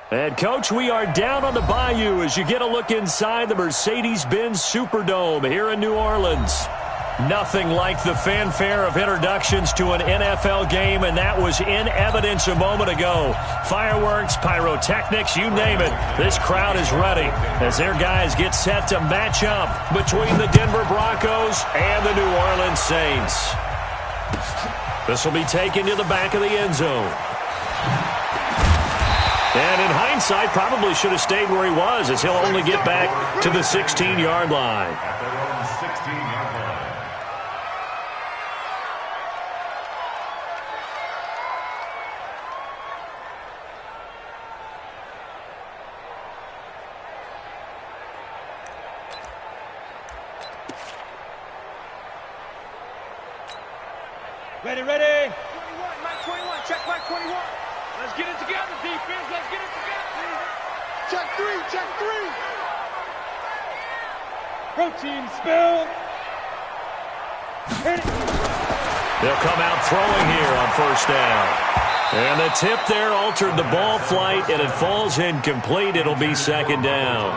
And, Coach, we are down on the bayou as you get a look inside the Mercedes-Benz Superdome here in New Orleans. Nothing like the fanfare of introductions to an NFL game, and that was in evidence a moment ago. Fireworks, pyrotechnics, you name it. This crowd is ready as their guys get set to match up between the Denver Broncos and the New Orleans Saints. This will be taken to the back of the end zone. And in hindsight, probably should have stayed where he was, as he'll only get back to the 16-yard line. Ready, ready. 21, Mike 21, check Mike 21. Let's get it together, defense. Let's get it together. Check three. Protein spill. Hit it. They'll come out throwing here on first down. And the tip there altered the ball flight, and it falls incomplete. It'll be second down.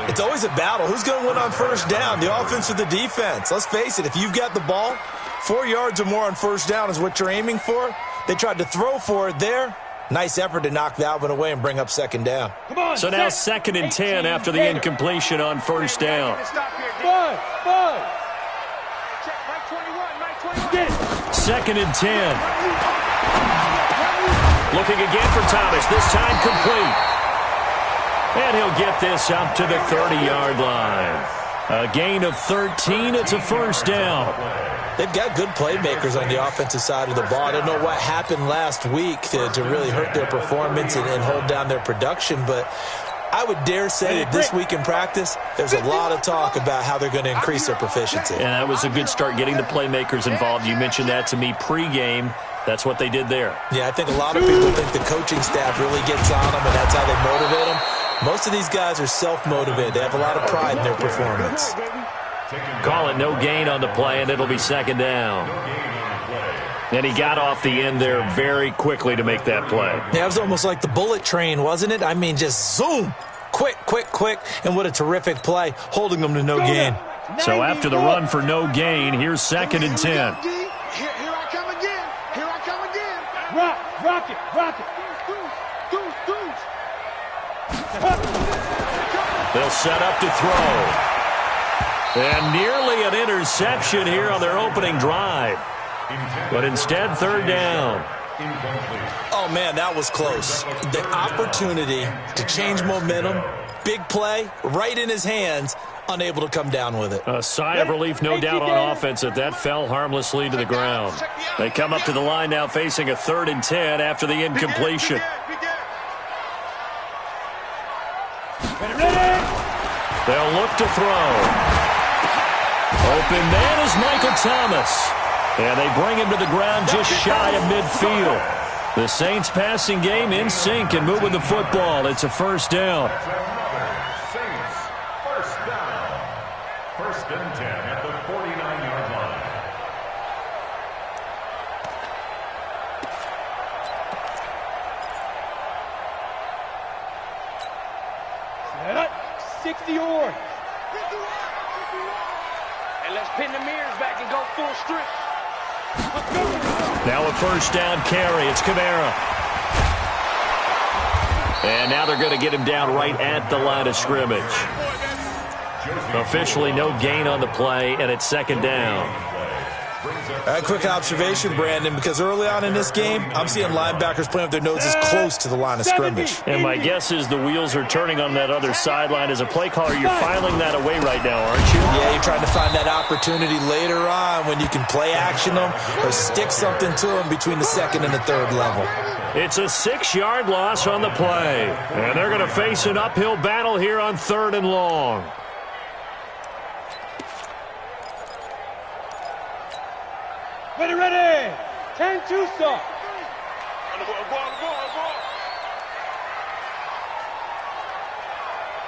It's always a battle. Who's going to win on first down, the offense or the defense? Let's face it, if you've got the ball, 4 yards or more on first down is what you're aiming for. They tried to throw for it there. Nice effort to knock that one away and bring up second down. So now second and 10 after the incompletion on first down. Five. Check Mike 21. Second and 10. Looking again for Thomas, this time complete. And he'll get this up to the 30-yard line. A gain of 13, it's a first down. They've got good playmakers on the offensive side of the ball. I don't know what happened last week to really hurt their performance and hold down their production, but I would dare say that this week in practice, there's a lot of talk about how they're going to increase their proficiency. And that was a good start getting the playmakers involved. You mentioned that to me pregame. That's what they did there. Yeah, I think a lot of people think the coaching staff really gets on them, and that's how they motivate them. Most of these guys are self-motivated. They have a lot of pride in their performance. Call it no gain on the play, and it'll be second down. And he got off the end there very quickly to make that play. Yeah, it was almost like the bullet train, wasn't it? I mean, just zoom. Quick. And what a terrific play, holding them to no gain. So after the run for no gain, here's second and 10. Here I come again. Rock it. They'll set up to throw. And nearly an interception here on their opening drive. But instead, third down. Oh, man, that was close. The opportunity to change momentum, big play, right in his hands, unable to come down with it. A sigh of relief, no doubt, on offense that fell harmlessly to the ground. They come up to the line now facing a 3rd and 10 after the incompletion. They'll look to throw. Open man is Michael Thomas. And they bring him to the ground just shy of midfield. The Saints passing game in sync and moving the football. It's a first down. Saints, first down. 1st and 10 at the 49-yard line. Set up. 60-yard. And let's pin the mirrors back and go full strip. Now a first down carry. It's Kamara. And now they're going to get him down right at the line of scrimmage. Officially no gain on the play, and it's second down. A quick observation, Brandon, because early on in this game, I'm seeing linebackers playing with their noses close to the line of scrimmage. And my guess is the wheels are turning on that other sideline. As a play caller, you're filing that away right now, aren't you? Yeah, you're trying to find that opportunity later on when you can play action them or stick something to them between the 2nd and the 3rd level. It's a 6-yard loss on the play. And they're going to face an uphill battle here on 3rd and long. Ready. 10-2 stop.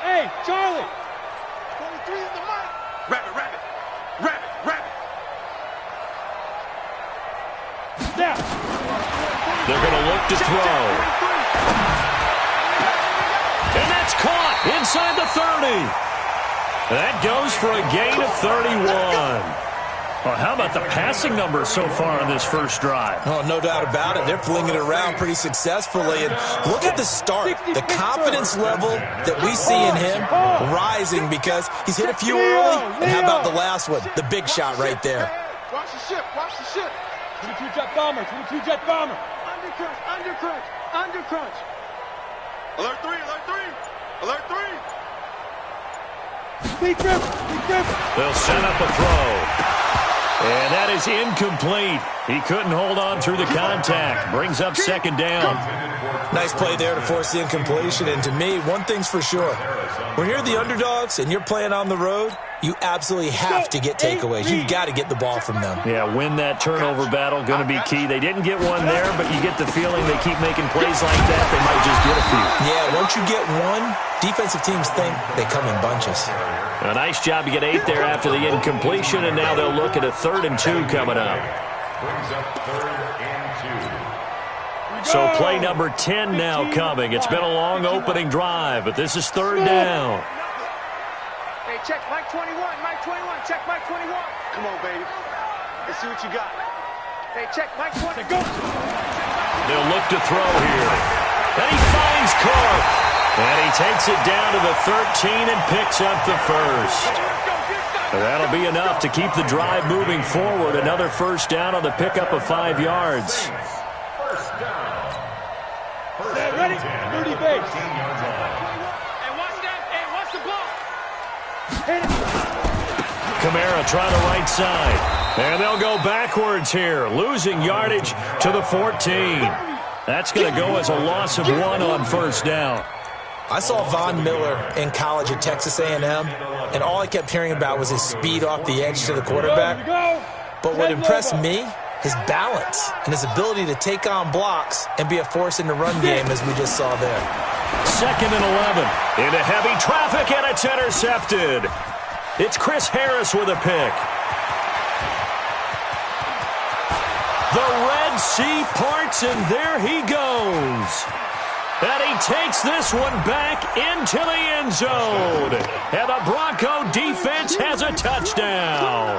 Hey, Charlie. 23 in the mic. Rabbit. They're going to look to throw. Inside the 30. That goes for a gain of 31. Well, how about the passing numbers so far on this first drive? Oh, no doubt about it. They're flinging it around pretty successfully. And look at the start. The confidence level that we see in him rising because he's hit a few early. And how about the last one? The big shot right there. Watch the ship. Watch the ship. 22 jet bomber. 22 jet bomber. Under crunch. Under crunch. Under crunch. Alert 3. Alert 3. Alert 3. Big grip. Big grip. They'll set up a throw. And that is incomplete. He couldn't hold on through the contact. Brings up second down. Nice play there to force the incompletion. And to me, one thing's for sure. When you're the underdogs and you're playing on the road, you absolutely have to get takeaways. You've got to get the ball from them. Yeah, win that turnover battle, going to be key. They didn't get one there, but you get the feeling they keep making plays like that, they might just get a few. Yeah, once you get one, defensive teams think they come in bunches. A nice job to get 8 there after the incompletion, and now they'll look at a 3rd and 2 coming up. So play number 10 now coming. It's been a long opening drive, but this is 3rd down. Hey, check Mike 21. Mike 21. Check Mike 21. Come on, baby. Let's see what you got. Hey, check Mike 20. Go. They'll look to throw here. And he finds Clark. And he takes it down to the 13 and picks up the first. That'll be enough to keep the drive moving forward. Another first down on the pickup of 5 yards. First down. Ready? 30 base. Hey, watch that. Hey, watch the block. Kamara trying the right side. And they'll go backwards here, losing yardage to the 14. That's going to go as a loss of 1 on first down. I saw Von Miller in college at Texas A&M, and all I kept hearing about was his speed off the edge to the quarterback. But what impressed me, his balance and his ability to take on blocks and be a force in the run game, as we just saw there. 2nd and 11. Into heavy traffic, and it's intercepted. It's Chris Harris with a pick. The Red Sea parts, and there he goes. And he takes this one back into the end zone. And the Bronco defense has a touchdown.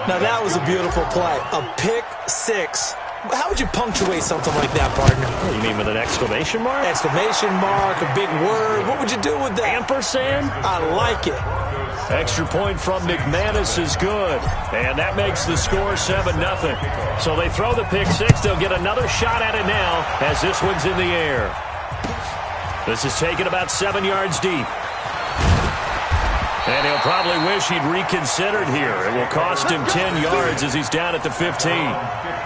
Now that was a beautiful play. A pick 6. How would you punctuate something like that, partner? What do you mean, with an exclamation mark? Exclamation mark, a big word. What would you do with that? Ampersand? I like it. Extra point from McManus is good. And that makes the score 7-0. So they throw the pick 6. They'll get another shot at it now as this one's in the air. This is taken about 7 yards deep. And he'll probably wish he'd reconsidered here. It will cost him 10 yards as he's down at the 15.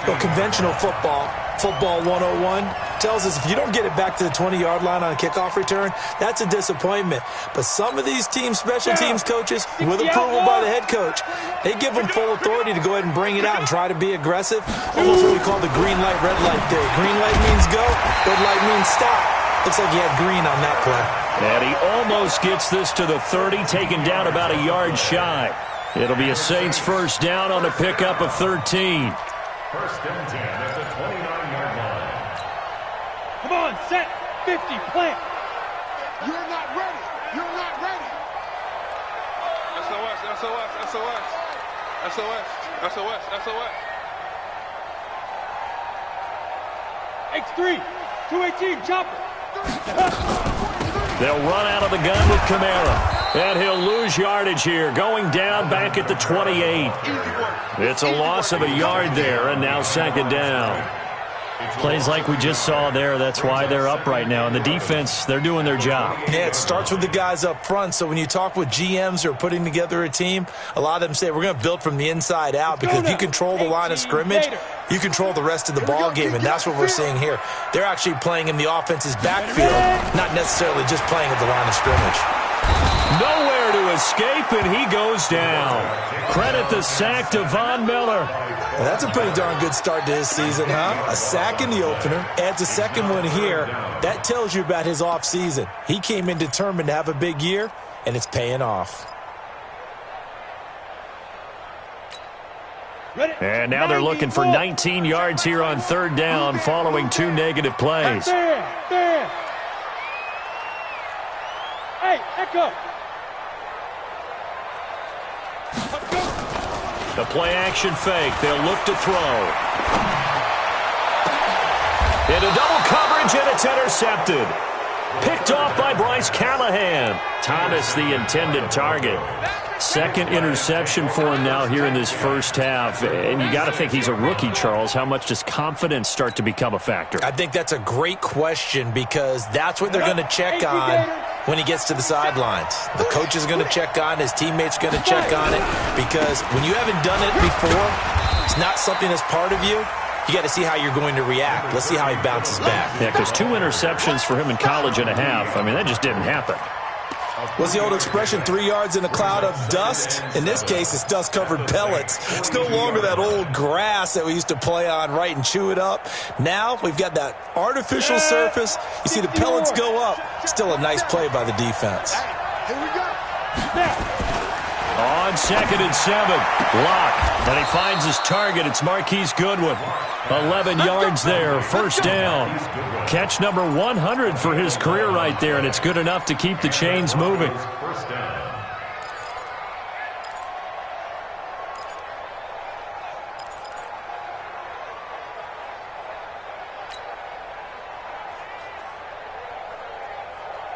Well, conventional football 101, tells us if you don't get it back to the 20-yard line on a kickoff return, that's a disappointment. But some of these team special teams coaches, with approval by the head coach, they give them full authority to go ahead and bring it out and try to be aggressive. Almost what we call the green light, red light theory. Green light means go, red light means stop. Looks like he had green on that play. And he almost gets this to the 30, taken down about a yard shy. It'll be a Saints first down on a pickup of 13. First and 10 at the 29-yard line. Come on, set, 50, plant. You're not ready. You're not ready. SOS, SOS, SOS. SOS, SOS, SOS. X3, 218, chopper. They'll run out of the gun with Kamara. And he'll lose yardage here, going down back at the 28. It's a loss of a yard there, and now second down. Plays like we just saw there, that's why they're up right now. And the defense, they're doing their job. Yeah, it starts with the guys up front. So when you talk with GMs who are putting together a team, a lot of them say, we're going to build from the inside out. Because if you control the line of scrimmage, you control the rest of the ball game. And that's what we're seeing here. They're actually playing in the offense's backfield, not necessarily just playing at the line of scrimmage. Nowhere to escape, and he goes down. Credit the sack to Von Miller. Well, that's a pretty darn good start to his season, huh? A sack in the opener, adds a second one here. That tells you about his offseason. He came in determined to have a big year, and it's paying off. And now they're looking for 19 yards here on third down following 2 negative plays. Hey, Echo. The play-action fake. They'll look to throw. Into double coverage, and it's intercepted. Picked off by Bryce Callahan. Thomas, the intended target. Second interception for him now here in this first half. And you got to think he's a rookie, Charles. How much does confidence start to become a factor? I think that's a great question because that's what they're going to check on when he gets to the sidelines. The coach is going to check on it. His teammates are going to check on it because when you haven't done it before, it's not something that's part of you. You got to see how you're going to react. Let's see how he bounces back. Yeah, because 2 interceptions for him in college and a half. I mean, that just didn't happen. What's the old expression, 3 yards in a cloud of dust? In this case, it's dust-covered pellets. It's no longer that old grass that we used to play on, right, and chew it up. Now we've got that artificial surface. You see the pellets go up. Still a nice play by the defense. Here we go. On 2nd and 7, Locke, and he finds his target. It's Marquise Goodwin. 11 yards there, first down. Catch number 100 for his career right there, and it's good enough to keep the chains moving. First down.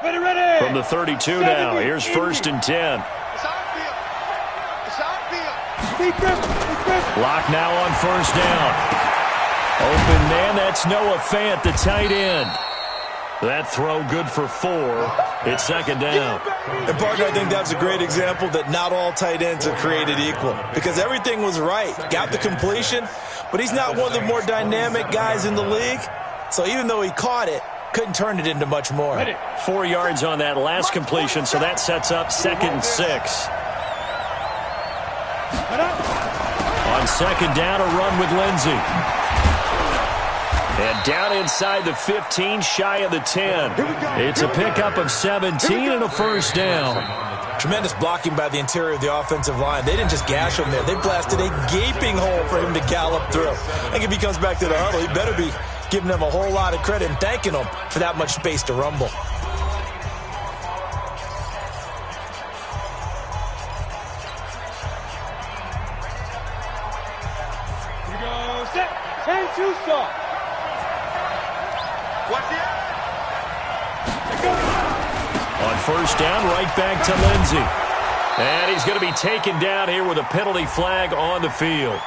Ready. From the 32 now, here's 1st and 10. Locke now on 1st down. Open man, that's Noah Fant, the tight end. That throw good for 4. It's 2nd down. And, partner, I think that's a great example that not all tight ends are created equal because everything was right. Got the completion, but he's not one of the more dynamic guys in the league. So even though he caught it, couldn't turn it into much more. 4 yards on that last completion, so that sets up 2nd and 6. On 2nd down, a run with Lindsey. And down inside the 15, shy of the 10. It's a pickup of 17 and a first down. Tremendous blocking by the interior of the offensive line. They didn't just gash him there. They blasted a gaping hole for him to gallop through. I think if he comes back to the huddle, he better be giving them a whole lot of credit and thanking them for that much space to rumble. Here we go. Set. 10-2 start. Watch it. On 1st down, right back to Lindsey. And he's going to be taken down here with a penalty flag on the field.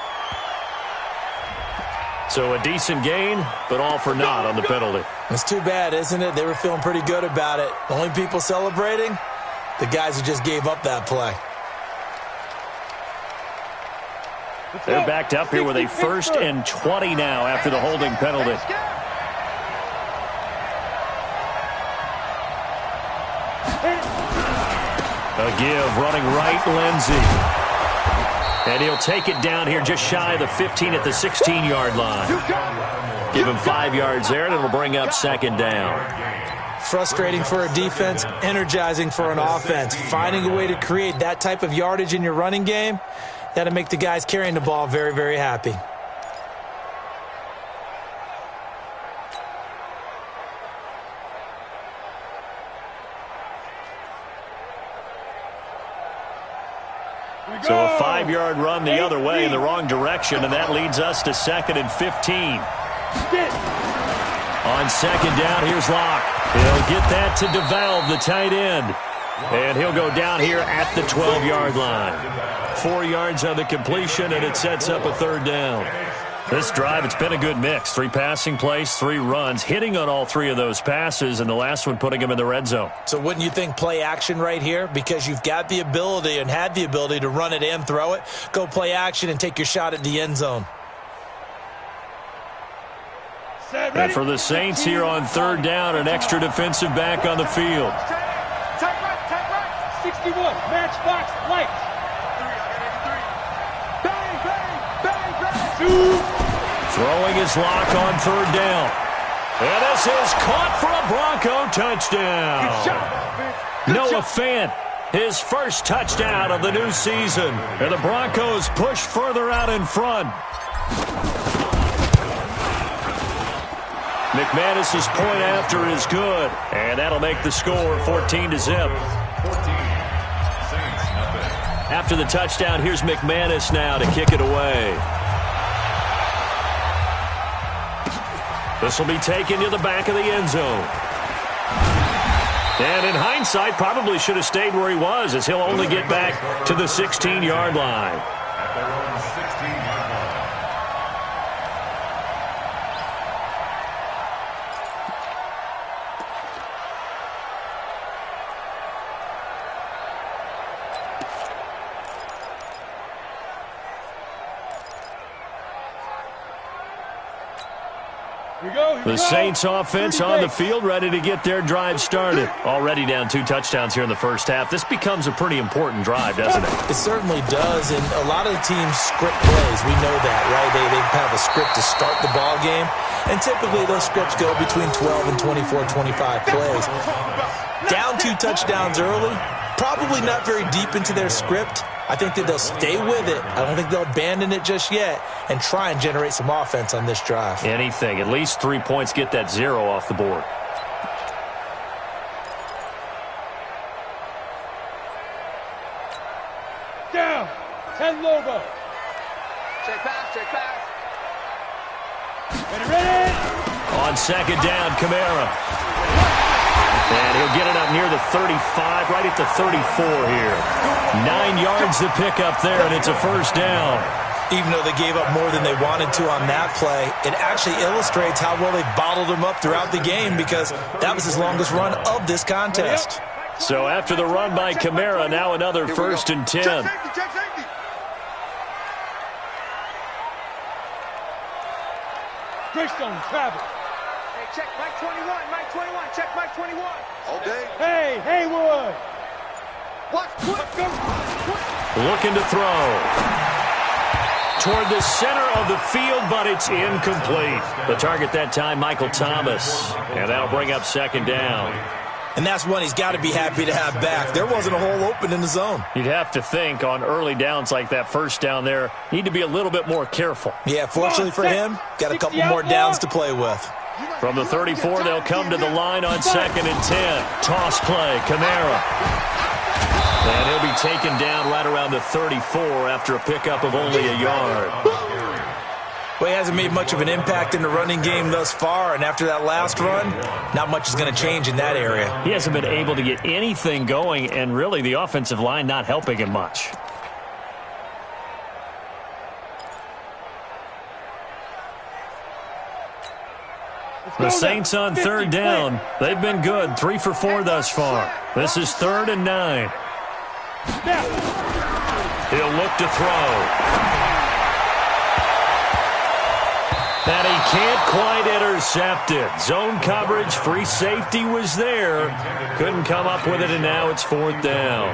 So a decent gain, but all for naught on the penalty. It's too bad, isn't it? They were feeling pretty good about it. The only people celebrating, the guys who just gave up that play. They're backed up here with a 1st and 20 now after the holding penalty. A give, running right, Lindsey. And he'll take it down here just shy of the 15 at the 16-yard line. Give him 5 yards there, and it'll bring up 2nd down. Frustrating for a defense, energizing for an offense. Finding a way to create that type of yardage in your running game, that'll make the guys carrying the ball very, very happy. So a 5-yard run the other way in the wrong direction, and that leads us to 2nd and 15. On 2nd down, here's Locke. He'll get that to DeValve, the tight end. And he'll go down here at the 12-yard line. 4 yards on the completion, and it sets up a 3rd down. This drive, it's been a good mix. 3 passing plays, 3 runs, hitting on all 3 of those passes, and the last one putting him in the red zone. So wouldn't you think play action right here? Because you've got the ability and had the ability to run it and throw it. Go play action and take your shot at the end zone. And for the Saints here on 3rd down, an extra defensive back on the field. Tight right. 61. Matchbox lights. Bang, bang, bang, bang. 2. Throwing his Lock on 3rd down. And this is caught for a Bronco touchdown. Noah Fant, his first touchdown of the new season. And the Broncos push further out in front. McManus's point after is good, and that'll make the score 14-0. After the touchdown, here's McManus now to kick it away. This will be taken to the back of the end zone. And in hindsight, probably should have stayed where he was, as he'll only get back to the 16-yard line. At their own 16-yard line. The Saints offense on the field, ready to get their drive started. Already down 2 touchdowns here in the first half. This becomes a pretty important drive, doesn't it? It certainly does, and a lot of the teams script plays. We know that, right? They have a script to start the ball game, and typically those scripts go between 12 and 24, 25 plays. Down 2 touchdowns early, probably not very deep into their script. I think that they'll stay with it. I don't think they'll abandon it just yet and try and generate some offense on this drive. Anything. At least 3 points, get that 0 off the board. Down. 10 logo. Check pass, check pass. Ready. On second down, Kamara. And he'll get it up near the 35, right at the 34 here. 9 yards to pick up there, and it's a first down. Even though they gave up more than they wanted to on that play, it actually illustrates how well they bottled him up throughout the game, because that was his longest run of this contest. So after the run by Kamara, now another 1st and 10. Check safety. Greystone, travel. Check Mike 21, check Mike 21. All day. Hey, Haywood. Watch, Looking to throw. Toward the center of the field, but it's incomplete. The target that time, Michael Thomas. And that'll bring up second down. And that's one he's got to be happy to have back. There wasn't a hole open in the zone. You'd have to think on early downs like that first down there, need to be a little bit more careful. Yeah, fortunately for him, got a couple more downs to play with. From the 34, they'll come to the line on 2nd and 10. Toss play, Kamara. And he'll be taken down right around the 34 after a pickup of only a yard. Well, he hasn't made much of an impact in the running game thus far, and after that last run, not much is going to change in that area. He hasn't been able to get anything going, and really the offensive line not helping him much. The Saints on 3rd down. They've been good, 3 for 4 thus far. This is 3rd and 9. He'll look to throw. And he can't quite intercept it. Zone coverage, free safety was there. Couldn't come up with it, and now it's 4th down.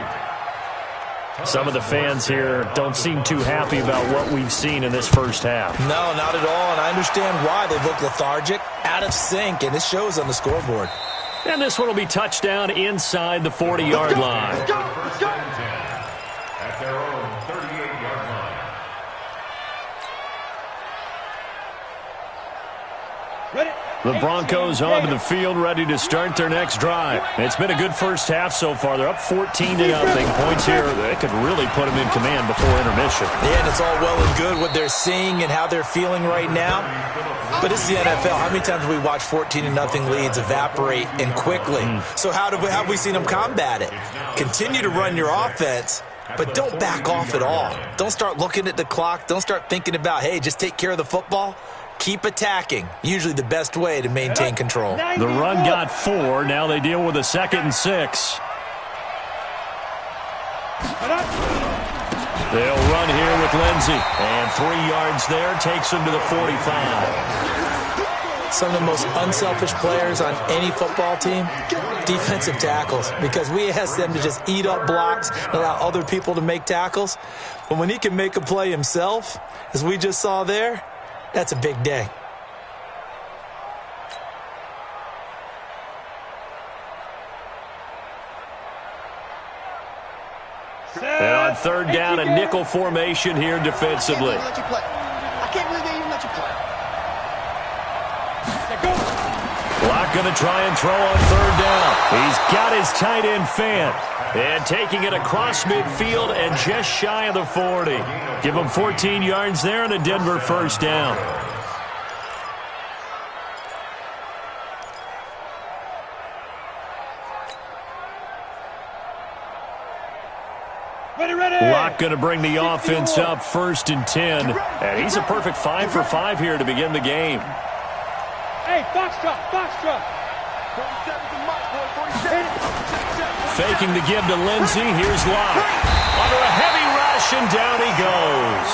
Some of the fans here don't seem too happy about what we've seen in this first half. No, not at all, and I understand why. They look lethargic, out of sync, and it shows on the scoreboard. And this one will be touchdown inside the 40-yard line. At their own 38-yard line. Ready. The Broncos onto the field, ready to start their next drive. It's been a good first half so far. They're up 14-0. Points here, they could really put them in command before intermission. Yeah, and it's all well and good what they're seeing and how they're feeling right now. But this is the NFL. How many times have we watched 14-0 leads evaporate and quickly? So how have we seen them combat it? Continue to run your offense, but don't back off at all. Don't start looking at the clock. Don't start thinking about, hey, just take care of the football. Keep attacking. Usually the best way to maintain control. The run got 4. Now they deal with a 2nd and 6. They'll run here with Lindsey. And 3 yards there takes them to the 45. Some of the most unselfish players on any football team, defensive tackles, because we ask them to just eat up blocks and allow other people to make tackles. But when he can make a play himself, as we just saw there, that's a big day. And on 3rd down, a nickel formation here defensively. I can't believe they even let you play. Locke going to try and throw on third down. He's got his tight end fan. And taking it across midfield and just shy of the 40. Give him 14 yards there and a Denver first down. Locke going to bring the offense up 1st and 10. And he's a perfect 5 for 5 here to begin the game. Hey, Foxtrot, Foxtrot. Faking the give to Lindsey. Here's Locke. Under a heavy rush, and down he goes.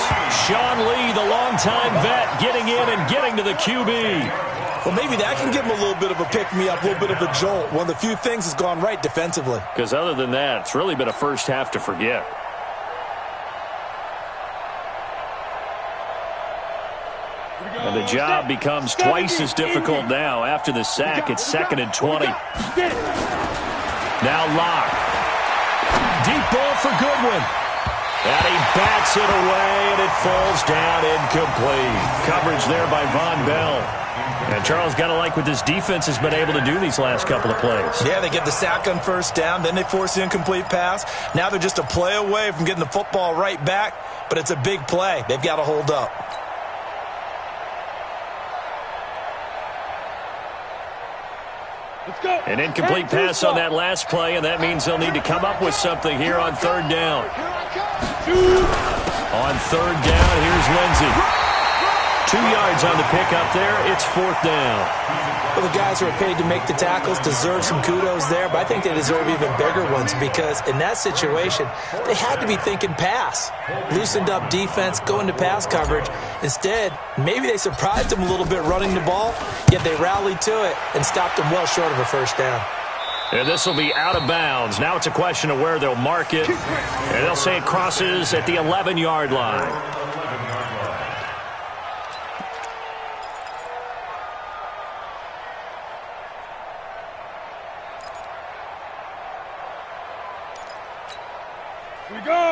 Sean Lee, the longtime vet, getting in and getting to the QB. Well, maybe that can give him a little bit of a pick-me-up, a little bit of a jolt. One of the few things has gone right defensively. Because other than that, it's really been a first half to forget. And the job becomes twice as difficult now. After the sack, it's 2nd and 20. Now Locke. Deep ball for Goodwin. And he bats it away, and it falls down incomplete. Coverage there by Von Bell. And Charles, got to like what this defense has been able to do these last couple of plays. Yeah, they get the sack on first down, then they force the incomplete pass. Now they're just a play away from getting the football right back, but it's a big play. They've got to hold up. An incomplete pass on that last play, and that means they'll need to come up with something here on third down. On third down, here's Lindsey. 2 yards on the pickup there. It's 4th down. Well, the guys who are paid to make the tackles deserve some kudos there, but I think they deserve even bigger ones because in that situation, they had to be thinking pass. Loosened up defense, going to pass coverage. Instead, maybe they surprised them a little bit running the ball, yet they rallied to it and stopped them well short of a first down. And this will be out of bounds. Now it's a question of where they'll mark it. And they'll say it crosses at the 11-yard line.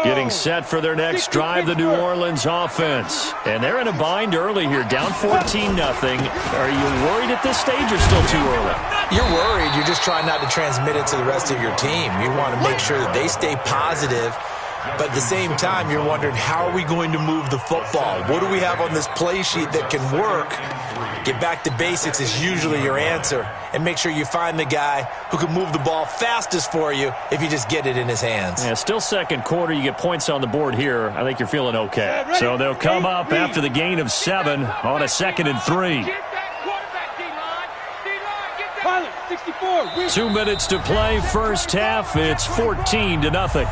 Getting set for their next drive, the New Orleans offense. And they're in a bind early here, down 14-0. Are you worried at this stage or still too early? You're worried. You're just trying not to transmit it to the rest of your team. You want to make sure that they stay positive. But at the same time, you're wondering, how are we going to move the football? What do we have on this play sheet that can work? Get back to basics is usually your answer. And make sure you find the guy who can move the ball fastest for you if you just get it in his hands. Yeah, still second quarter. You get points on the board here. I think you're feeling okay. So they'll come up after the gain of 7 on a 2nd and 3. 2 minutes to play, first half. It's 14-0.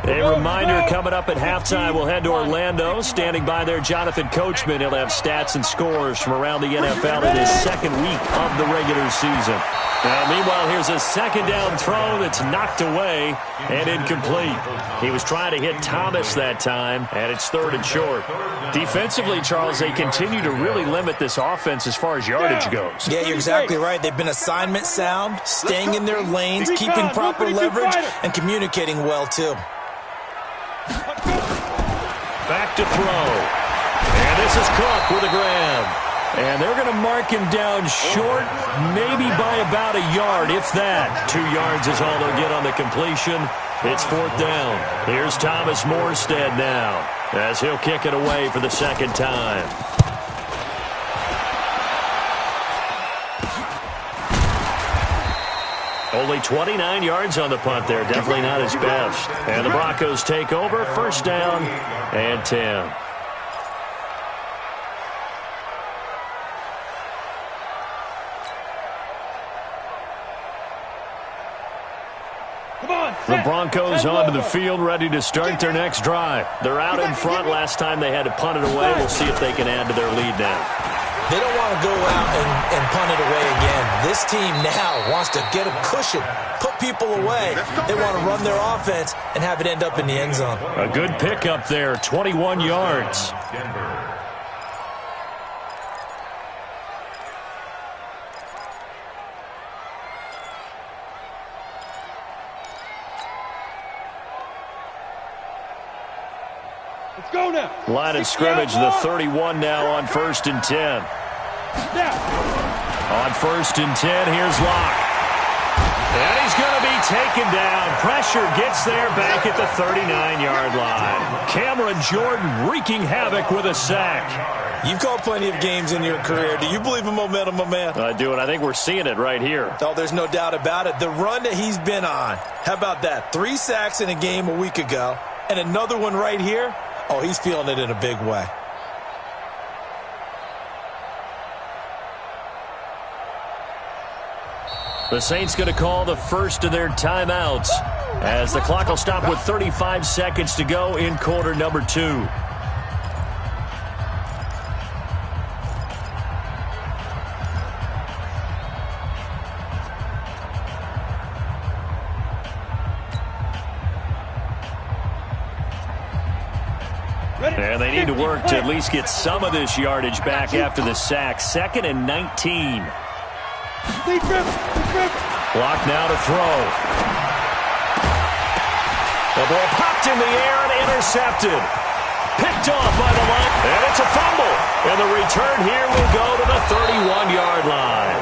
A reminder coming up at halftime, we'll head to Orlando. Standing by there, Jonathan Coachman. He'll have stats and scores from around the NFL in his second week of the regular season. Now, meanwhile, here's a second down throw that's knocked away and incomplete. He was trying to hit Thomas that time, and it's 3rd and short. Defensively, Charles, they continue to really limit this offense as far as yardage goes. Yeah, you're exactly right. They've been assignment sound, staying in their lanes, keeping proper leverage, and communicating well, too. Back to throw. And this is Cook with a grab. And they're going to mark him down short, maybe by about a yard, if that. 2 yards is all they'll get on the completion. It's 4th down. Here's Thomas Morstead now, as he'll kick it away for the second time. Only 29 yards on the punt there. Definitely not his best. And the Broncos take over. First down and 10. The Broncos onto the field, ready to start their next drive. They're out in front. Last time they had to punt it away. We'll see if they can add to their lead now. They don't want to go out and punt it away again. This team now wants to get a cushion, put people away. They want to run their offense and have it end up in the end zone. A good pickup there, 21 yards. Let's go now. Line of scrimmage, the 31 now on 1st and 10. On 1st and 10, here's Locke. And he's going to be taken down. Pressure gets there back at the 39-yard line. Cameron Jordan wreaking havoc with a sack. You've called plenty of games in your career. Do you believe in momentum, my man? I do, and I think we're seeing it right here. Oh, there's no doubt about it. The run that he's been on, how about that? 3 sacks in a game a week ago, and another one right here. Oh, he's feeling it in a big way. The Saints going to call the first of their timeouts as the clock will stop with 35 seconds to go in quarter number 2. And they need to work to at least get some of this yardage back after the sack. 2nd and 19. Block now to throw. The ball popped in the air and intercepted. Picked off by the line. And it's a fumble. And the return here will go to the 31-yard line.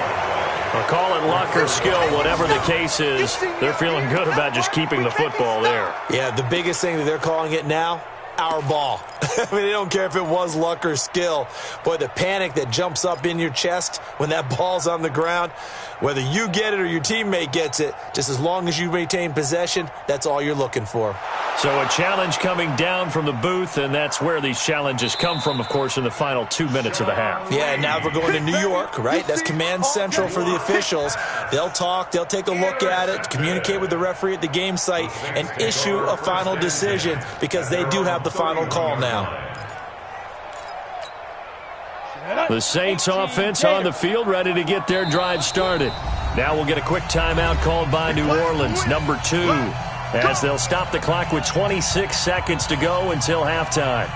Or call it luck or skill, whatever the case is. They're feeling good about just keeping the football there. Yeah, the biggest thing that they're calling it now, our ball. I mean, they don't care if it was luck or skill. Boy, the panic that jumps up in your chest when that ball's on the ground, whether you get it or your teammate gets it, just as long as you retain possession, that's all you're looking for. So a challenge coming down from the booth, and that's where these challenges come from, of course, in the final 2 minutes of the half. Yeah, now we're going to New York, right? That's command central for the officials. They'll talk, they'll take a look at it, communicate with the referee at the game site, and issue a final decision because they do have the final call now. The Saints offense on the field, ready to get their drive started. Now we'll get a quick timeout called by New Orleans, number 2, as they'll stop the clock with 26 seconds to go until halftime.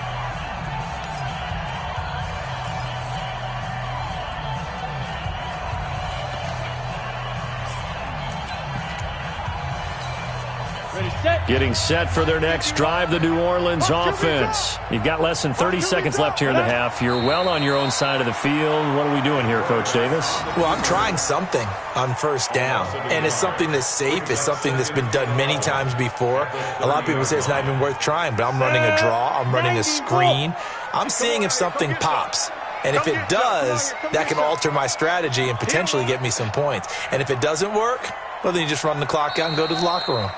Getting set for their next drive, the New Orleans offense. You've got less than 30 seconds left here in the half. You're well on your own side of the field. What are we doing here, Coach Davis? Well, I'm trying something on 1st down, and it's something that's safe. It's something that's been done many times before. A lot of people say it's not even worth trying, but I'm running a draw. I'm running a screen. I'm seeing if something pops. And if it does, that can alter my strategy and potentially get me some points. And if it doesn't work, well, then you just run the clock out and go to the locker room.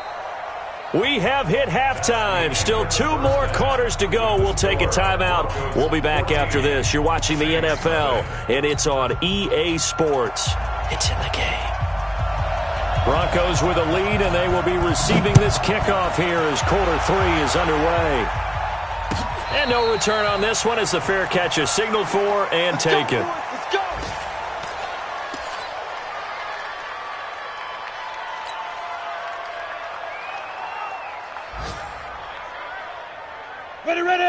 We have hit halftime. Still 2 more quarters to go. We'll take a timeout. We'll be back after this. You're watching the NFL, and it's on EA Sports. It's in the game. Broncos with a lead, and they will be receiving this kickoff here as quarter 3 is underway. And no return on this one as the fair catch is signaled for and taken. Let's go.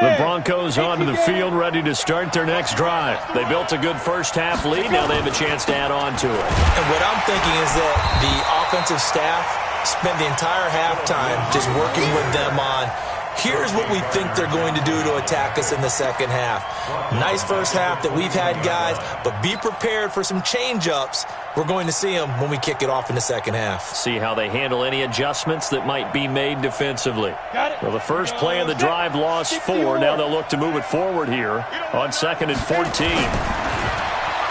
The Broncos onto the field, ready to start their next drive. They built a good first-half lead. Now they have a chance to add on to it. And what I'm thinking is that the offensive staff spent the entire halftime just working with them on, here's what we think they're going to do to attack us in the second half. Nice first half that we've had, guys, but be prepared for some change-ups. We're going to see them when we kick it off in the second half. See how they handle any adjustments that might be made defensively. Well, the first play of the drive lost 4. Now they'll look to move it forward here on 2nd and 14.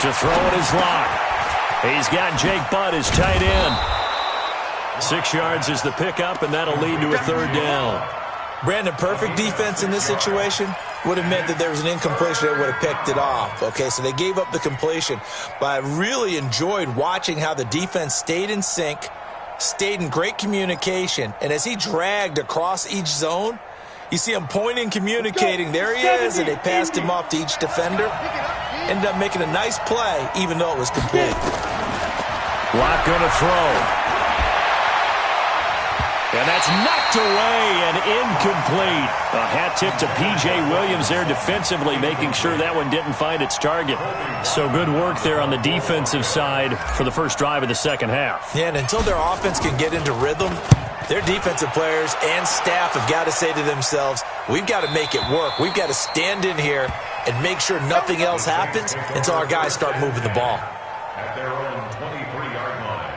To throw it is Locke. He's got Jake Butt as tight end. 6 yards is the pickup, and that'll lead to a 3rd down. Brandon, perfect defense in this situation would have meant that there was an incompletion that would have picked it off. Okay, so they gave up the completion. But I really enjoyed watching how the defense stayed in sync, stayed in great communication. And as he dragged across each zone, you see him pointing, communicating. There he is, and they passed him off to each defender. Ended up making a nice play, even though it was complete. Locke going to throw. And that's knocked away and incomplete. A hat tip to P.J. Williams there defensively, making sure that one didn't find its target. So good work there on the defensive side for the first drive of the second half. Yeah, and until their offense can get into rhythm, Their defensive players and staff have got to say to themselves, we've got to make it work. We've got to stand in here and make sure nothing else happens until our guys start moving the ball. At their own 23-yard line.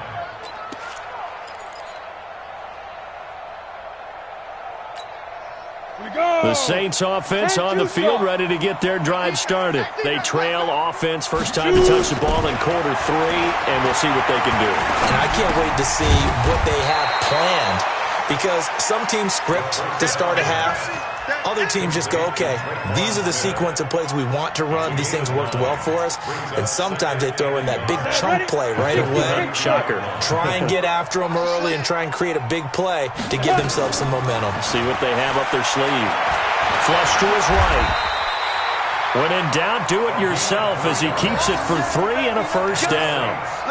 The Saints offense on the field, ready to get their drive started. They trail offense, first time to touch the ball in quarter 3, and we'll see what they can do. And I can't wait to see what they have planned, because some teams script to start a half. Other teams just go, okay, these are the sequence of plays we want to run. These things worked well for us. And sometimes they throw in that big chunk play right away. Shocker. Try and get after them early and try and create a big play to give themselves some momentum. See what they have up their sleeve. Flush to his right. When in doubt, do it yourself as he keeps it for 3 and a first down.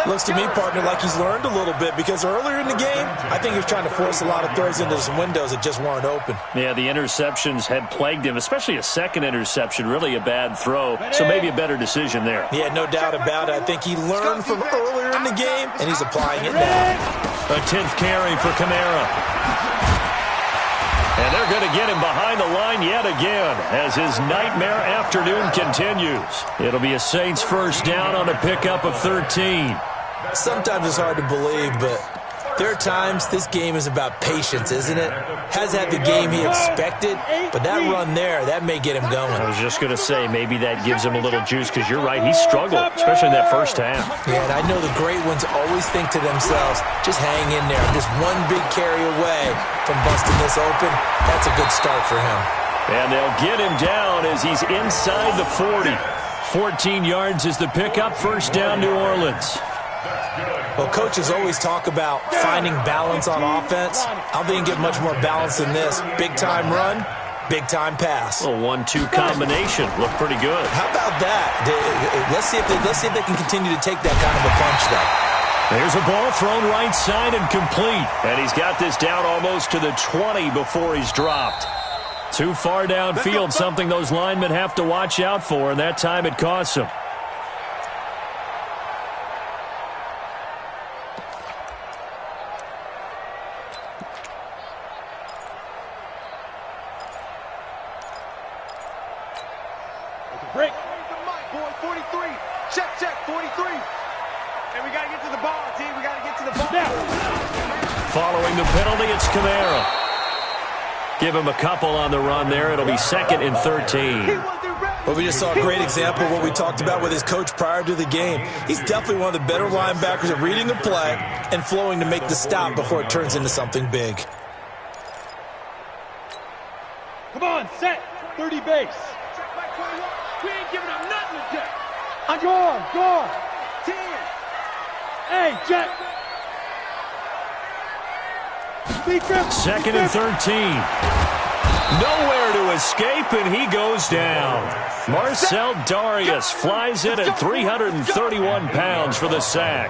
Looks to me, partner, like he's learned a little bit, because earlier in the game, I think he was trying to force a lot of throws into some windows that just weren't open. Yeah, the interceptions had plagued him, especially a second interception, really a bad throw, so maybe a better decision there. Yeah, no doubt about it. I think he learned from earlier in the game, and he's applying it now. A 10th carry for Kamara. And they're going to get him behind the line yet again as his nightmare afternoon continues. It'll be a Saints first down on a pickup of 13. Sometimes it's hard to believe, but there are times this game is about patience, isn't it? Has had the game he expected, but that run there, that may get him going. I was just going to say, maybe that gives him a little juice, because you're right, he struggled, especially in that first half. Yeah, and I know the great ones always think to themselves, just hang in there. Just one big carry away from busting this open. That's a good start for him. And they'll get him down as he's inside the 40. 14 yards is the pickup, first down New Orleans. Well, coaches always talk about finding balance on offense. I don't think you can get much more balance than this. Big-time run, big-time pass. A 1-2 combination. Looked pretty good. How about that? Let's see if they can continue to take that kind of a punch, though. There's a ball thrown right side and complete. And he's got this down almost to the 20 before he's dropped. Too far downfield, something those linemen have to watch out for, and that time it costs them. Break. 43. Check, 43. And we got to get to the ball, team. We got to get to the ball. Following the penalty, it's Kamara. Give him a couple on the run there. It'll be 2nd and 13. Well, we just saw a great example of what we talked about with his coach prior to the game. He's definitely one of the better linebackers at reading the play and flowing to make the stop before it turns into something big. Come on, set. 30 base. We ain't giving up nothing today. Go on. 10. Hey, Jack. 2nd and 13. Nowhere to escape, and he goes down. Marcel Darius flies in at 331 pounds for the sack.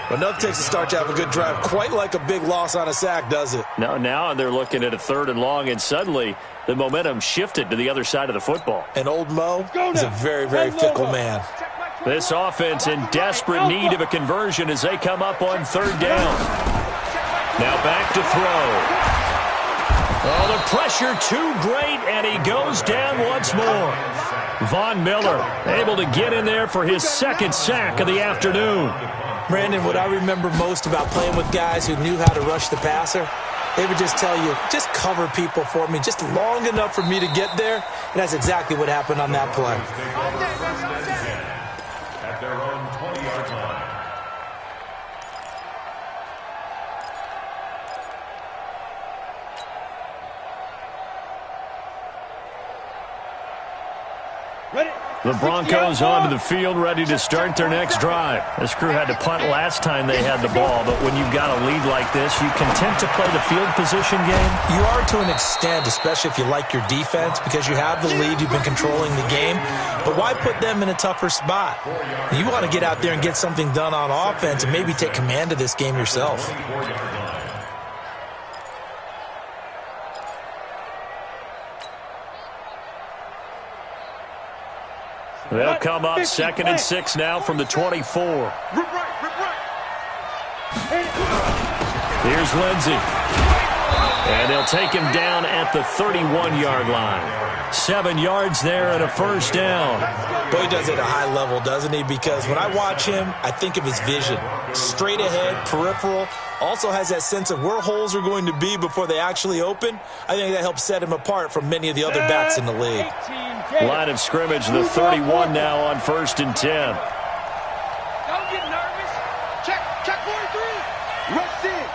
But nothing takes a start to have a good drive quite like a big loss on a sack, does it? Now they're looking at a 3rd and long, and suddenly the momentum shifted to the other side of the football. And old Mo is a very, very fickle man. This offense in desperate need of a conversion as they come up on 3rd down. Now back to throw. Oh, the pressure too great, and he goes down once more. Von Miller able to get in there for his 2nd sack of the afternoon. Brandon, what I remember most about playing with guys who knew how to rush the passer, they would just tell you, just cover people for me, just long enough for me to get there. And that's exactly what happened on that play. At their own 20-yard line. The Broncos onto the field, ready to start their next drive. This crew had to punt last time they had the ball, but when you've got a lead like this, you content to play the field position game? You are to an extent, especially if you like your defense, because you have the lead, you've been controlling the game. But why put them in a tougher spot? You want to get out there and get something done on offense and maybe take command of this game yourself. They'll come up 2nd and 6 now from the 24. Rip right. Here's Lindsey. And they'll take him down at the 31-yard line. 7 yards there and a first down. Boy, he does it at a high level, doesn't he? Because when I watch him, I think of his vision. Straight ahead, peripheral. Also has that sense of where holes are going to be before they actually open. I think that helps set him apart from many of the other backs in the league. Line of scrimmage, the 31 now on 1st and 10. Don't get nervous. Check 43. Rush in.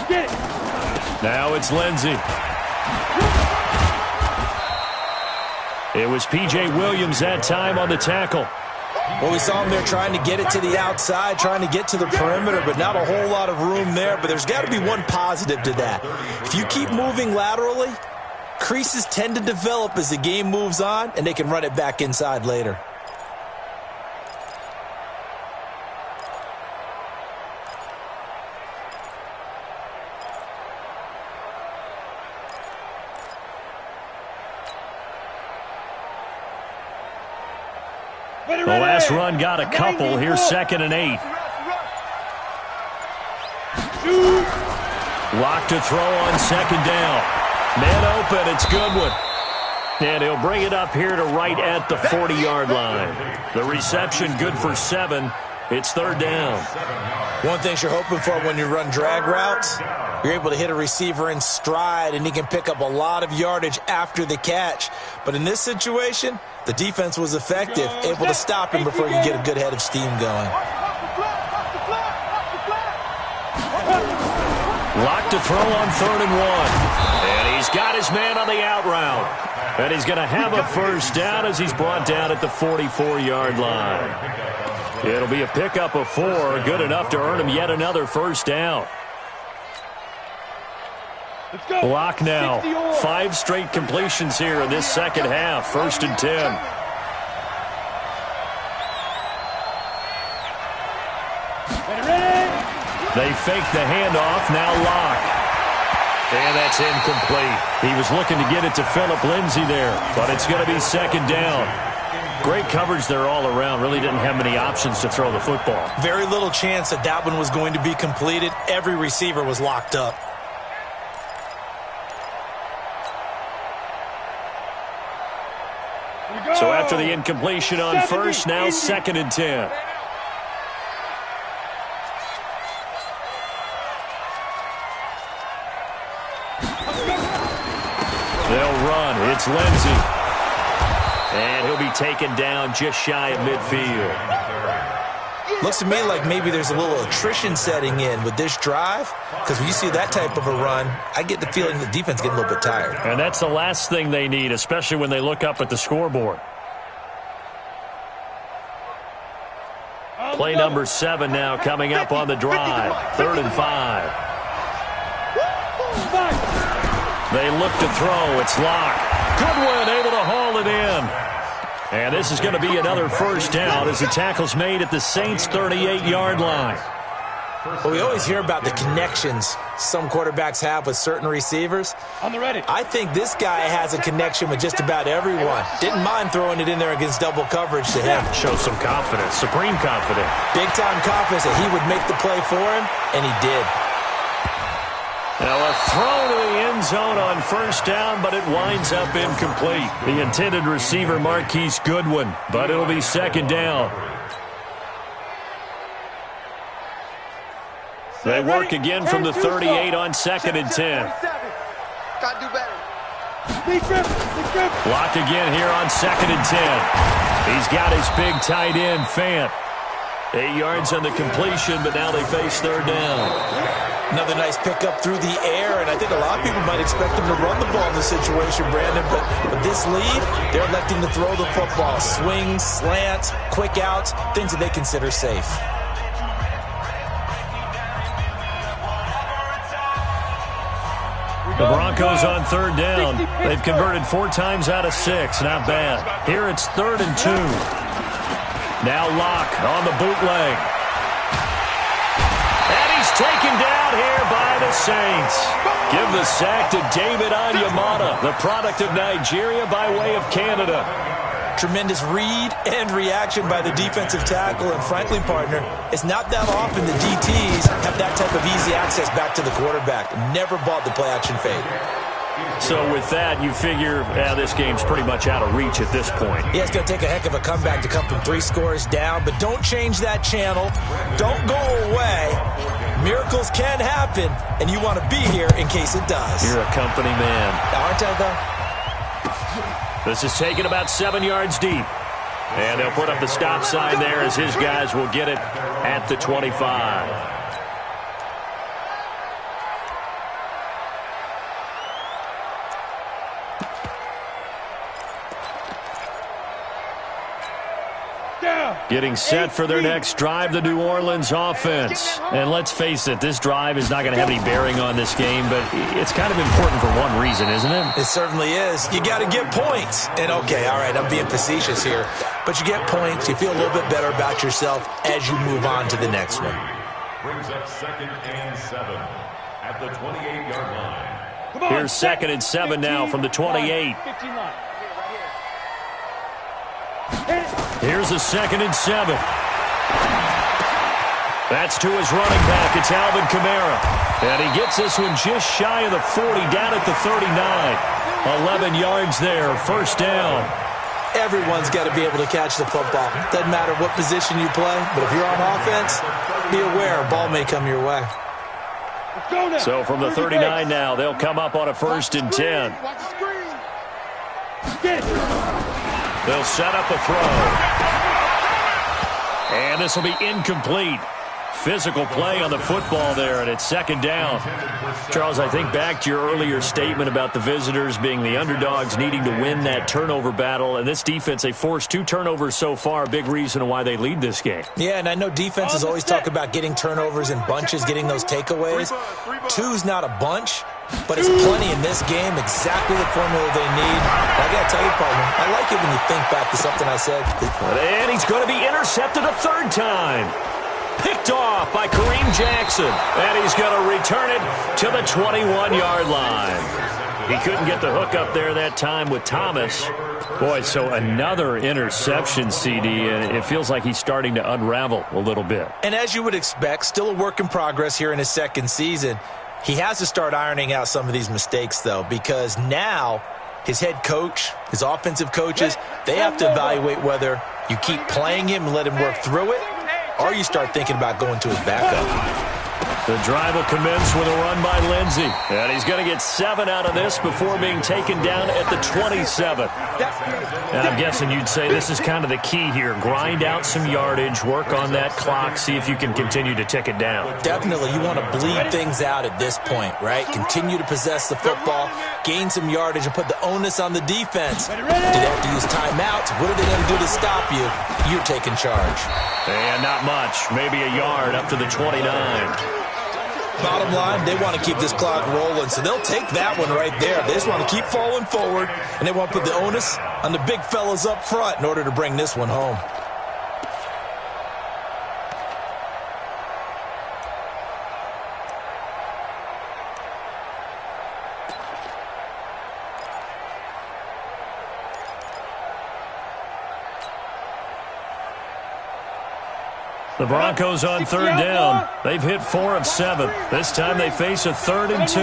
Get it. Now it's Lindsey. It was P.J. Williams that time on the tackle. Well, we saw him there trying to get it to the outside, trying to get to the perimeter, but not a whole lot of room there. But there's got to be one positive to that. If you keep moving laterally, creases tend to develop as the game moves on, and they can run it back inside later. The last run got a couple. Here's 2nd and 8. Lock to throw on 2nd down. Man open, it's Goodwin. And he'll bring it up here to right at the 40-yard line. The reception good for 7. It's 3rd down. One thing you're hoping for when you run drag routes, you're able to hit a receiver in stride, and he can pick up a lot of yardage after the catch. But in this situation, the defense was effective, able to stop him before you get a good head of steam going. Lock to throw on 3rd and 1. And he's got his man on the out route. And he's going to have a first down as he's brought down at the 44-yard line. It'll be a pickup of 4, good enough to earn him yet another first down. Lock now. 5 straight completions here in this second half. 1st and 10. They fake the handoff. Now Lock. And that's incomplete. He was looking to get it to Phillip Lindsay there, but it's going to be 2nd down. Great coverage there all around. Really didn't have many options to throw the football. Very little chance that that one was going to be completed. Every receiver was locked up. So after the incompletion on 1st, now 2nd and 10. They'll run. It's Lindsey. And he'll be taken down just shy of midfield. Looks to me like maybe there's a little attrition setting in with this drive, because when you see that type of a run, I get the feeling the defense getting a little bit tired. And that's the last thing they need, especially when they look up at the scoreboard. Play number 7 now coming up on the drive. 3rd and 5. They look to throw. It's Lock. Goodwin able to haul it in. And this is going to be another first down as the tackle's made at the Saints' 38-yard line. Well, we always hear about the connections some quarterbacks have with certain receivers. I think this guy has a connection with just about everyone. Didn't mind throwing it in there against double coverage to him. Shows some confidence, supreme confidence. Big-time confidence that he would make the play for him, and he did. Now a throw to the end zone on first down, but it winds up incomplete. The intended receiver, Marquise Goodwin, but it'll be 2nd down. They work again from the 38 on 2nd and 10. Gotta do better. Locked again here on 2nd and 10. He's got his big tight end, Fant. 8 yards on the completion, but now they face 3rd down. Another nice pickup through the air, and I think a lot of people might expect him to run the ball in this situation, Brandon, but this lead, they're electing to throw the football. Swings, slants, quick outs, things that they consider safe. The Broncos on 3rd down. They've converted 4 times out of 6. Not bad. Here it's 3rd and 2. Now Lock on the bootleg. And he's taken down here by the Saints. Give the sack to David Onyemata, the product of Nigeria by way of Canada. Tremendous read and reaction by the defensive tackle. And frankly, partner, it's not that often the DTs have that type of easy access back to the quarterback. Never bought the play-action fade. So with that, you figure this game's pretty much out of reach at this point. Yeah, it's going to take a heck of a comeback to come from 3 scores down, but don't change that channel. Don't go away. Miracles can happen, and you want to be here in case it does. You're a company man. Aren't I, though? This is taken about 7 yards deep. And they'll put up the stop sign there as his guys will get it at the 25. Getting set for their next drive, the New Orleans offense. And let's face it, this drive is not going to have any bearing on this game, but it's kind of important for one reason, isn't it? It certainly is. You got to get points. And okay, all right, I'm being facetious here, but you get points, you feel a little bit better about yourself as you move on to the next one. Brings up 2nd and 7 at the 28-yard line. Here's 2nd and 7 now from the 28. Here's a 2nd and 7. That's to his running back. It's Alvin Kamara. And he gets this one just shy of the 40, down at the 39. 11 yards there, first down. Everyone's got to be able to catch the football. Doesn't matter what position you play, but if you're on offense, be aware a ball may come your way. So from the 39 now, they'll come up on a 1st and 10. They'll set up a throw. And this will be incomplete. Physical play on the football there, and it's 2nd down. Charles, I think back to your earlier statement about the visitors being the underdogs, needing to win that turnover battle. And this defense, they forced 2 turnovers so far, a big reason why they lead this game. Yeah, and I know defenses always talk about getting turnovers in bunches, getting those takeaways. 2's not a bunch, but it's plenty in this game, exactly the formula they need. I got to tell you, partner, I like it when you think back to something I said. And he's going to be intercepted a 3rd time. Picked off by Kareem Jackson. And he's going to return it to the 21-yard line. He couldn't get the hook up there that time with Thomas. Boy, so another interception, CD, and it feels like he's starting to unravel a little bit. And as you would expect, still a work in progress here in his 2nd season. He has to start ironing out some of these mistakes, though, because now his head coach, his offensive coaches, they have to evaluate whether you keep playing him and let him work through it, or you start thinking about going to his backup. The drive will commence with a run by Lindsey. And he's going to get 7 out of this before being taken down at the 27. And I'm guessing you'd say this is kind of the key here. Grind out some yardage, work on that clock, see if you can continue to tick it down. Definitely. You want to bleed things out at this point, right? Continue to possess the football, gain some yardage, and put the onus on the defense. Do they have to use timeouts? What are they going to do to stop you? You're taking charge. And not much. Maybe a yard up to the 29. Bottom line, they want to keep this clock rolling, so they'll take that one right there. They just want to keep falling forward, and they want to put the onus on the big fellas up front in order to bring this one home. The Broncos on 3rd down. They've hit 4 of 7. This time they face a 3rd and 2.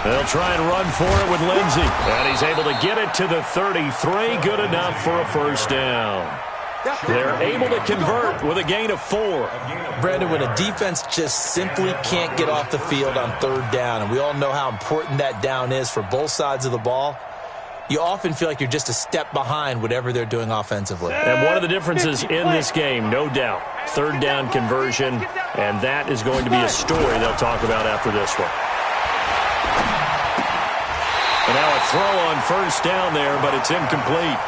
They'll try and run for it with Lindsey. And he's able to get it to the 33. Good enough for a 1st down. They're able to convert with a gain of 4. Brandon, when a defense just simply can't get off the field on 3rd down, and we all know how important that down is for both sides of the ball, you often feel like you're just a step behind whatever they're doing offensively. And one of the differences in this game, no doubt, 3rd down conversion, and that is going to be a story they'll talk about after this one. And now a throw on 1st down there, but it's incomplete.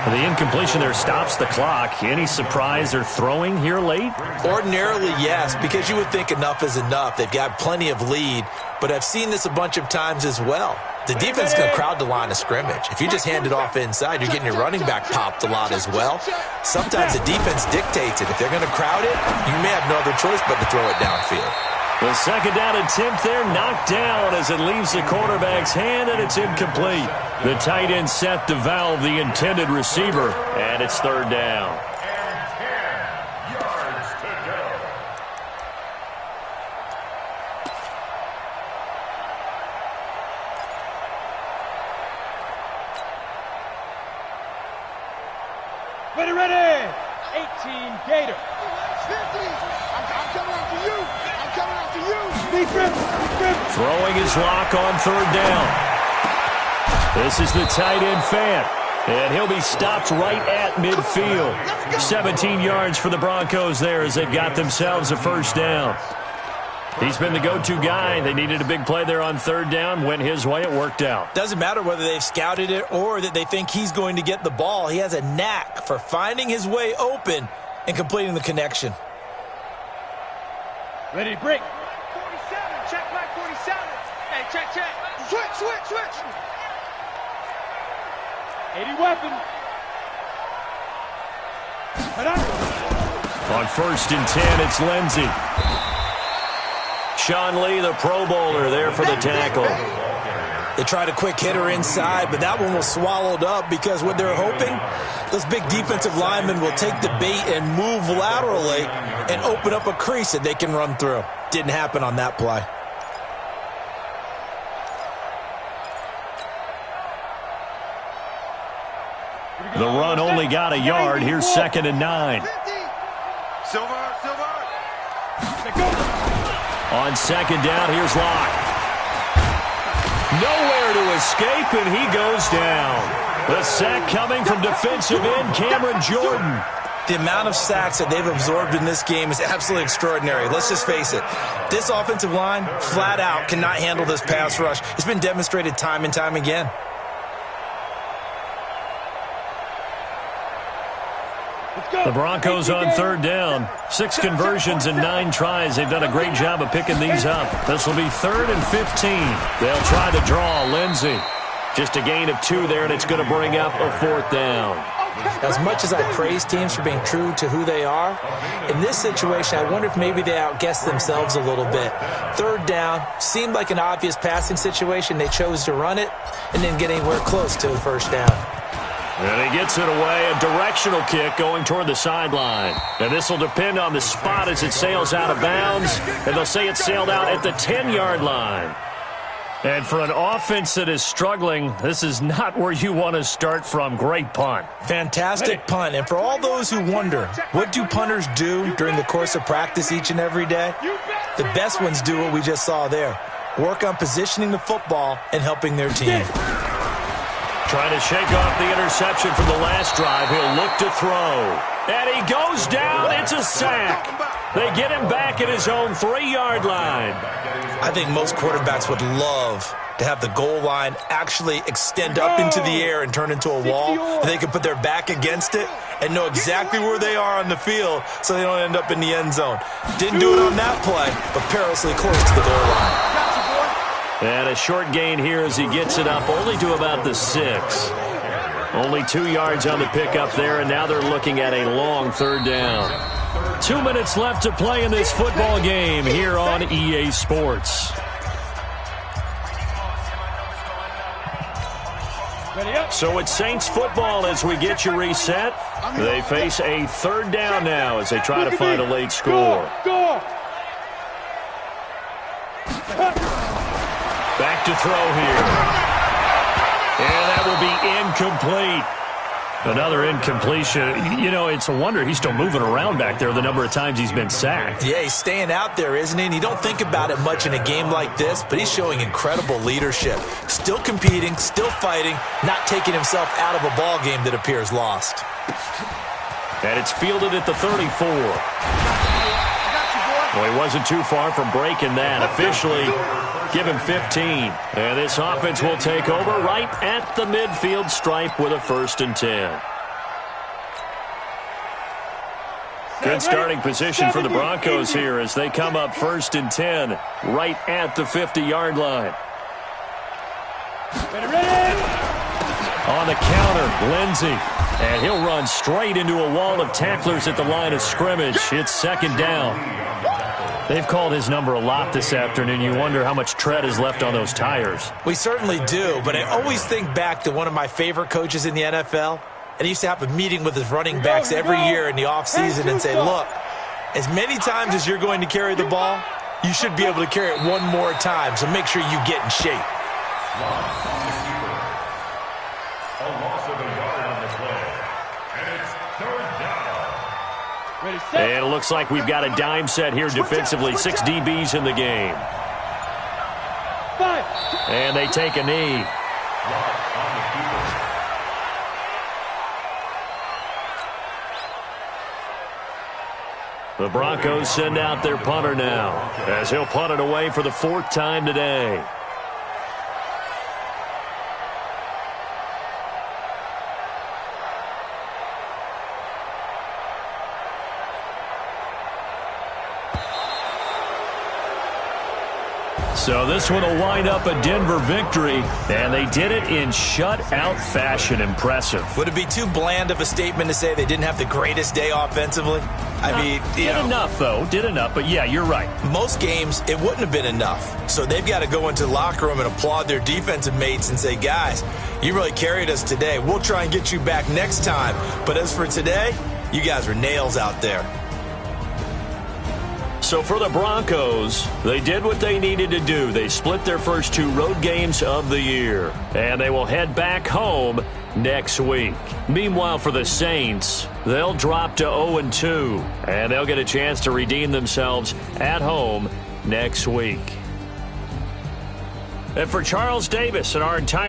The incompletion there stops the clock. Any surprise they're throwing here late? Ordinarily, yes, because you would think enough is enough. They've got plenty of lead, but I've seen this a bunch of times as well. The defense is going to crowd the line of scrimmage. If you just hand it off inside, you're getting your running back popped a lot as well. Sometimes the defense dictates it. If they're going to crowd it, you may have no other choice but to throw it downfield. The second down attempt there knocked down as it leaves the quarterback's hand, and it's incomplete. The tight end set to valve the intended receiver, and it's third down. And 10 yards to go. Ready. 18 Gator. 50. I'm coming after you. I'm coming after you. Defense. Throwing his lock on third down. This is the tight end Fant, and he'll be stopped right at midfield. 17 yards for the Broncos there as they've got themselves a first down. He's been the go-to guy. They needed a big play there on third down. Went his way. It worked out. Doesn't matter whether they've scouted it or that they think he's going to get the ball. He has a knack for finding his way open and completing the connection. Ready, break. 47. Check back 47. Hey, check. Switch. 80 weapon. On first and 10, it's Lindsey. Sean Lee, the Pro Bowler, there for the tackle. They tried a quick hitter inside, but that one was swallowed up because what they're hoping, those big defensive linemen will take the bait and move laterally and open up a crease that they can run through. Didn't happen on that play. The run only got a yard. Here's second and 9. Silver. On second down, here's Locke. Nowhere to escape, and he goes down. The sack coming from defensive end Cameron Jordan. The amount of sacks that they've absorbed in this game is absolutely extraordinary. Let's just face it. This offensive line, flat out, cannot handle this pass rush. It's been demonstrated time and time again. The Broncos on third down. 6 conversions and 9 tries. They've done a great job of picking these up. This will be third and 15. They'll try to draw Lindsey. Just a gain of 2 there, and it's going to bring up a fourth down. As much as I praise teams for being true to who they are, in this situation, I wonder if maybe they outguessed themselves a little bit. Third down seemed like an obvious passing situation. They chose to run it and didn't get anywhere close to the first down. And he gets it away, a directional kick going toward the sideline. And this will depend on the spot as it sails out of bounds. And they'll say it sailed out at the 10-yard line. And for an offense that is struggling, this is not where you want to start from. Great punt. Fantastic punt. And for all those who wonder, what do punters do during the course of practice each and every day? The best ones do what we just saw there. Work on positioning the football and helping their team. Trying to shake off the interception from the last drive. He'll look to throw. And he goes down. It's a sack. They get him back at his own 3-yard line. I think most quarterbacks would love to have the goal line actually extend up into the air and turn into a wall. And they can put their back against it and know exactly where they are on the field so they don't end up in the end zone. Didn't do it on that play, but perilously close to the goal line. And a short gain here as he gets it up only to about the 6. Only 2 yards on the pickup there, and now they're looking at a long third down. 2 minutes left to play in this football game here on EA Sports. So it's Saints football as we get you reset. They face a third down now as they try to find a late score. Back to throw here. And that will be incomplete. Another incompletion. You know, it's a wonder he's still moving around back there the number of times he's been sacked. Yeah, he's staying out there, isn't he? And you don't think about it much in a game like this, but he's showing incredible leadership. Still competing, still fighting, not taking himself out of a ball game that appears lost. And it's fielded at the 34. Well, he wasn't too far from breaking that. Officially, give him 15. And this offense will take over right at the midfield stripe with a 1st and 10. Good starting position for the Broncos here as they come up 1st and 10 right at the 50-yard line. On the counter, Lindsey. And he'll run straight into a wall of tacklers at the line of scrimmage. It's 2nd down. They've called his number a lot this afternoon. You wonder how much tread is left on those tires. We certainly do, but I always think back to one of my favorite coaches in the NFL, and he used to have a meeting with his running backs every year in the offseason and say, look, as many times as you're going to carry the ball, you should be able to carry it one more time, so make sure you get in shape. A loss of a yard on the play. And it's third down. Ready, set. And it looks like we've got a dime set here defensively. 6 DBs in the game. 5. And they take a knee. The Broncos send out their punter now, as he'll punt it away for the 4th time today. So this one will wind up a Denver victory, and they did it in shutout fashion. Impressive. Would it be too bland of a statement to say they didn't have the greatest day offensively? I mean, did enough, though. Did enough, but yeah, you're right. Most games, it wouldn't have been enough. So they've got to go into the locker room and applaud their defensive mates and say, guys, you really carried us today. We'll try and get you back next time. But as for today, you guys are nails out there. So for the Broncos, they did what they needed to do. They split their first 2 road games of the year, and they will head back home next week. Meanwhile, for the Saints, they'll drop to 0-2, and they'll get a chance to redeem themselves at home next week. And for Charles Davis and our entire